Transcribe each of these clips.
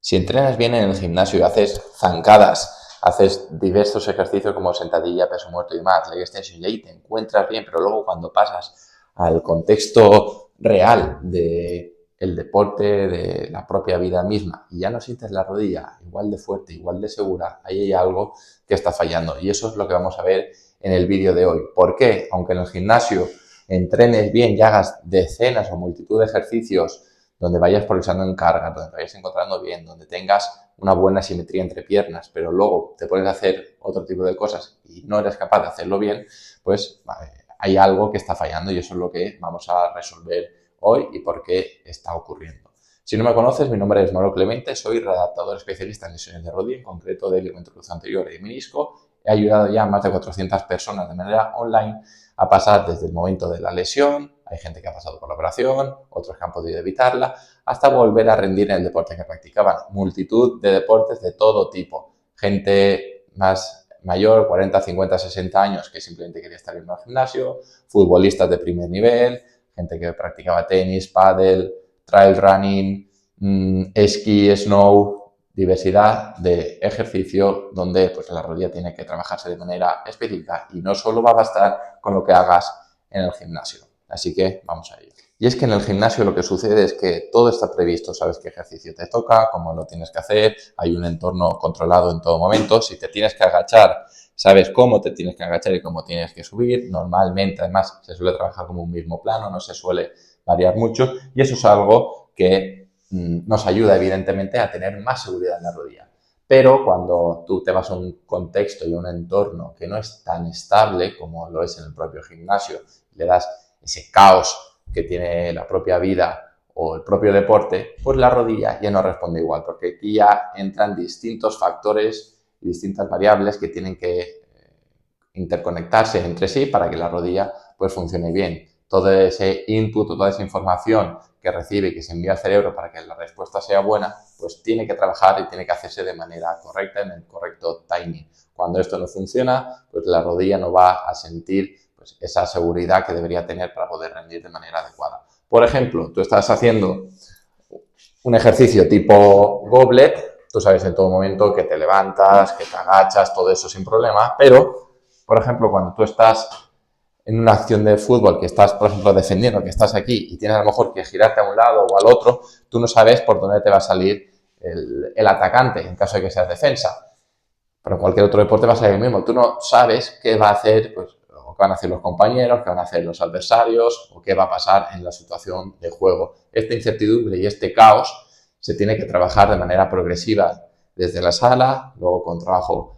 Si entrenas bien en el gimnasio y haces zancadas, haces diversos ejercicios como sentadilla, peso muerto y demás, leg extension, y ahí te encuentras bien, pero luego cuando pasas al contexto real del deporte, de la propia vida misma, y ya no sientes la rodilla igual de fuerte, igual de segura, ahí hay algo que está fallando. Y eso es lo que vamos a ver en el vídeo de hoy. ¿Por qué? Aunque en el gimnasio entrenes bien y hagas decenas o multitud de ejercicios donde vayas progresando en carga, donde te vayas encontrando bien, donde tengas una buena simetría entre piernas, pero luego te pones a hacer otro tipo de cosas y no eres capaz de hacerlo bien, pues hay algo que está fallando y eso es lo que vamos a resolver hoy y por qué está ocurriendo. Si no me conoces, mi nombre es Mauro Clemente, soy redactador especialista en lesiones de rodilla, en concreto de ligamento cruzado anterior y menisco. He ayudado ya a más de 400 personas de manera online a pasar desde el momento de la lesión, hay gente que ha pasado por la operación, otros que han podido evitarla, hasta volver a rendir en el deporte que practicaban. Multitud de deportes de todo tipo. Gente más mayor, 40, 50, 60 años, que simplemente quería estar en un gimnasio, futbolistas de primer nivel, gente que practicaba tenis, pádel, trail running, esquí, snow, diversidad de ejercicio donde pues, la rodilla tiene que trabajarse de manera específica y no solo va a bastar con lo que hagas en el gimnasio. Así que vamos a ello. Y es que en el gimnasio lo que sucede es que todo está previsto, sabes qué ejercicio te toca, cómo lo tienes que hacer, hay un entorno controlado en todo momento, si te tienes que agachar, sabes cómo te tienes que agachar y cómo tienes que subir, normalmente además se suele trabajar como un mismo plano, no se suele variar mucho y eso es algo que nos ayuda evidentemente a tener más seguridad en la rodilla. Pero cuando tú te vas a un contexto y un entorno que no es tan estable como lo es en el propio gimnasio, le das ese caos que tiene la propia vida o el propio deporte, pues la rodilla ya no responde igual, porque aquí ya entran distintos factores y distintas variables que tienen que interconectarse entre sí para que la rodilla pues funcione bien. Todo ese input, toda esa información que recibe y que se envía al cerebro para que la respuesta sea buena, pues tiene que trabajar y tiene que hacerse de manera correcta, en el correcto timing. Cuando esto no funciona, pues la rodilla no va a sentir pues, esa seguridad que debería tener para poder rendir de manera adecuada. Por ejemplo, tú estás haciendo un ejercicio tipo goblet, tú sabes en todo momento que te levantas, que te agachas, todo eso sin problema, pero, por ejemplo, cuando tú estás en una acción de fútbol que estás, por ejemplo, defendiendo, que estás aquí y tienes a lo mejor que girarte a un lado o al otro, tú no sabes por dónde te va a salir el atacante en caso de que seas defensa. Pero en cualquier otro deporte va a ser lo mismo. Tú no sabes qué va a hacer, pues, o qué van a hacer los compañeros, qué van a hacer los adversarios o qué va a pasar en la situación de juego. Esta incertidumbre y este caos se tiene que trabajar de manera progresiva desde la sala, luego con trabajo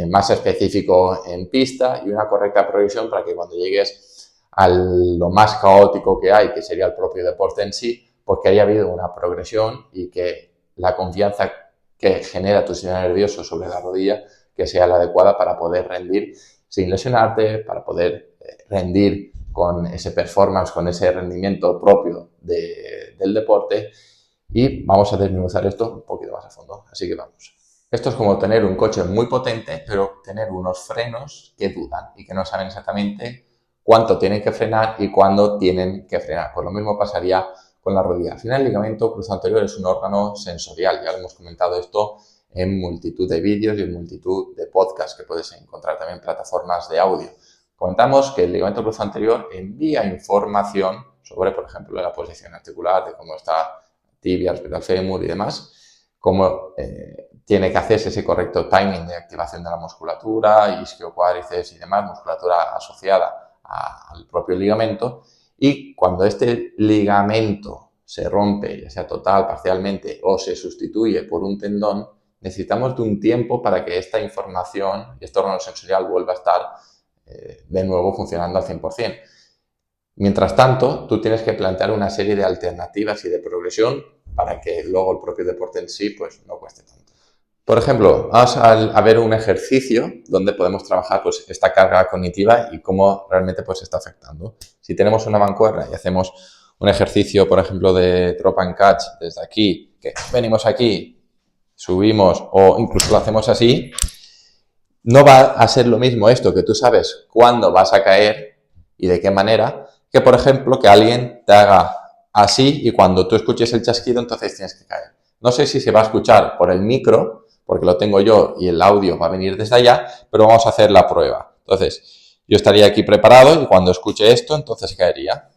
más específico en pista y una correcta progresión para que cuando llegues a lo más caótico que hay, que sería el propio deporte en sí, pues que haya habido una progresión y que la confianza que genera tu sistema nervioso sobre la rodilla que sea la adecuada para poder rendir sin lesionarte, para poder rendir con ese performance, con ese rendimiento propio del deporte y vamos a desmenuzar esto un poquito más a fondo. Así que vamos. Esto es como tener un coche muy potente, pero tener unos frenos que dudan y que no saben exactamente cuánto tienen que frenar y cuándo tienen que frenar. Pues lo mismo pasaría con la rodilla. Al final, el ligamento cruzado anterior es un órgano sensorial. Ya lo hemos comentado esto en multitud de vídeos y en multitud de podcasts que puedes encontrar también en plataformas de audio. Comentamos que el ligamento cruzado anterior envía información sobre, por ejemplo, la posición articular, de cómo está tibia respecto al fémur y demás, cómo tiene que hacerse ese correcto timing de activación de la musculatura, isquiocuádriceps y demás, musculatura asociada al propio ligamento. Y cuando este ligamento se rompe, ya sea total, parcialmente, o se sustituye por un tendón, necesitamos de un tiempo para que esta información y este órgano sensorial vuelva a estar de nuevo funcionando al 100%. Mientras tanto, tú tienes que plantear una serie de alternativas y de progresión para que luego el propio deporte en sí pues, no cueste tanto. Por ejemplo, vamos a ver un ejercicio donde podemos trabajar pues, esta carga cognitiva y cómo realmente pues, está afectando. Si tenemos una mancuerna y hacemos un ejercicio, por ejemplo, de drop and catch desde aquí, que venimos aquí, subimos o incluso lo hacemos así, no va a ser lo mismo esto que tú sabes cuándo vas a caer y de qué manera, que por ejemplo que alguien te haga así y cuando tú escuches el chasquido entonces tienes que caer. No sé si se va a escuchar por el micro, porque lo tengo yo y el audio va a venir desde allá, pero vamos a hacer la prueba. Entonces, yo estaría aquí preparado y cuando escuche esto, entonces caería.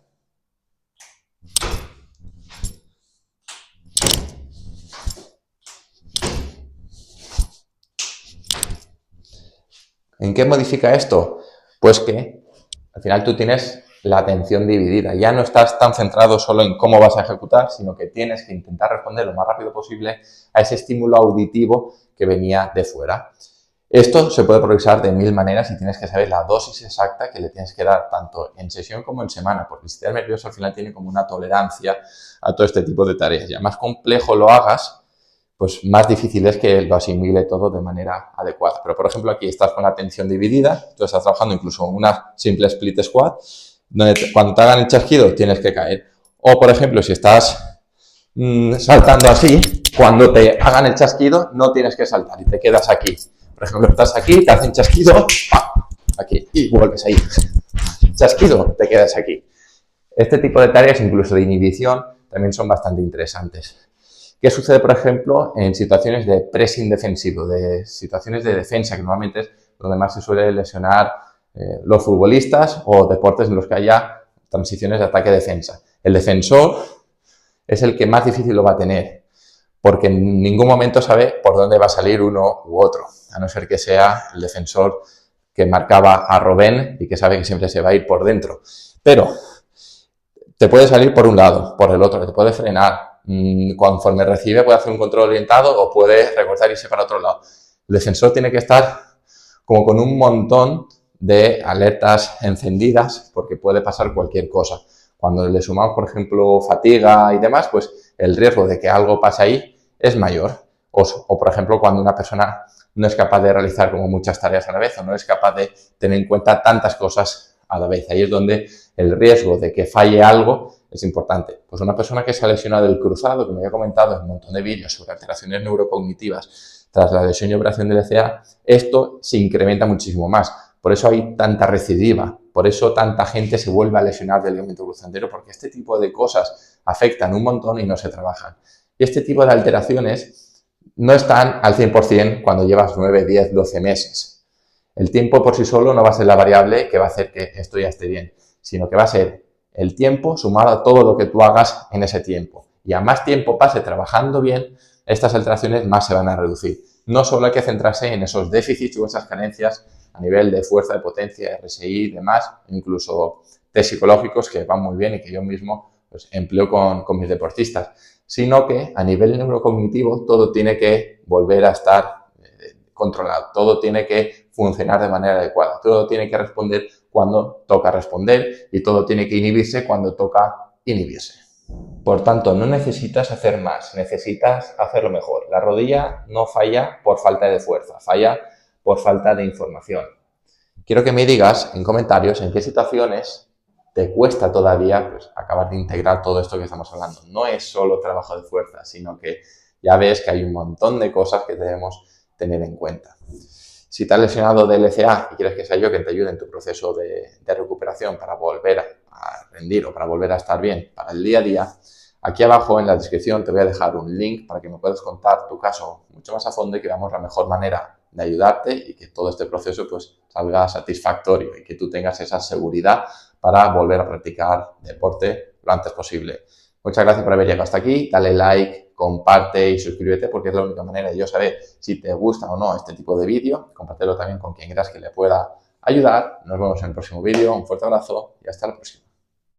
¿En qué modifica esto? Pues que al final tú tienes la atención dividida. Ya no estás tan centrado solo en cómo vas a ejecutar, sino que tienes que intentar responder lo más rápido posible a ese estímulo auditivo que venía de fuera. Esto se puede progresar de 1000 maneras y tienes que saber la dosis exacta que le tienes que dar tanto en sesión como en semana, porque el sistema nervioso al final tiene como una tolerancia a todo este tipo de tareas. Ya más complejo lo hagas, pues más difícil es que lo asimile todo de manera adecuada. Pero, por ejemplo, aquí estás con la atención dividida, tú estás trabajando incluso en una simple split squat, donde cuando te hagan el chasquido tienes que caer. O, por ejemplo, si estás saltando así, cuando te hagan el chasquido no tienes que saltar y te quedas aquí. Por ejemplo, estás aquí, te hacen chasquido, aquí, y vuelves ahí. Chasquido, te quedas aquí. Este tipo de tareas, incluso de inhibición, también son bastante interesantes. ¿Qué sucede, por ejemplo, en situaciones de pressing defensivo, de situaciones de defensa, que normalmente es donde más se suele lesionar los futbolistas o deportes en los que haya transiciones de ataque-defensa? El defensor es el que más difícil lo va a tener, porque en ningún momento sabe por dónde va a salir uno u otro, a no ser que sea el defensor que marcaba a Robben y que sabe que siempre se va a ir por dentro. Pero te puede salir por un lado, por el otro, te puede frenar. Conforme recibe puede hacer un control orientado o puede recortar y irse para otro lado. El defensor tiene que estar como con un montón de alertas encendidas porque puede pasar cualquier cosa. Cuando le sumamos, por ejemplo, fatiga y demás, pues el riesgo de que algo pase ahí es mayor. O por ejemplo, cuando una persona no es capaz de realizar como muchas tareas a la vez o no es capaz de tener en cuenta tantas cosas a la vez. Ahí es donde el riesgo de que falle algo es importante. Pues una persona que se ha lesionado del cruzado, que me había comentado en un montón de vídeos sobre alteraciones neurocognitivas tras la lesión y operación del LCA, esto se incrementa muchísimo más. Por eso hay tanta recidiva, por eso tanta gente se vuelve a lesionar del ligamento cruzándero, porque este tipo de cosas afectan un montón y no se trabajan. Y este tipo de alteraciones no están al 100% cuando llevas 9, 10, 12 meses. El tiempo por sí solo no va a ser la variable que va a hacer que esto ya esté bien, sino que va a ser el tiempo sumado a todo lo que tú hagas en ese tiempo. Y a más tiempo pase trabajando bien, estas alteraciones más se van a reducir. No solo hay que centrarse en esos déficits o esas carencias a nivel de fuerza, de potencia, RSI y demás, incluso test psicológicos que van muy bien y que yo mismo pues, empleo con mis deportistas, sino que a nivel neurocognitivo todo tiene que volver a estar controlado, todo tiene que funcionar de manera adecuada, todo tiene que responder cuando toca responder y todo tiene que inhibirse cuando toca inhibirse. Por tanto, no necesitas hacer más, necesitas hacerlo mejor. La rodilla no falla por falta de fuerza, falla por falta de información. Quiero que me digas en comentarios en qué situaciones te cuesta todavía pues, acabar de integrar todo esto que estamos hablando. No es solo trabajo de fuerza, sino que ya ves que hay un montón de cosas que debemos tener en cuenta. Si te has lesionado de LCA y quieres que sea yo quien te ayude en tu proceso de recuperación para volver a rendir o para volver a estar bien para el día a día, aquí abajo en la descripción te voy a dejar un link para que me puedas contar tu caso mucho más a fondo y que veamos la mejor manera de ayudarte y que todo este proceso pues salga satisfactorio y que tú tengas esa seguridad para volver a practicar deporte lo antes posible. Muchas gracias por haber llegado hasta aquí. Dale like, comparte y suscríbete porque es la única manera de yo saber si te gusta o no este tipo de vídeo. Compártelo también con quien creas que le pueda ayudar. Nos vemos en el próximo vídeo. Un fuerte abrazo y hasta la próxima.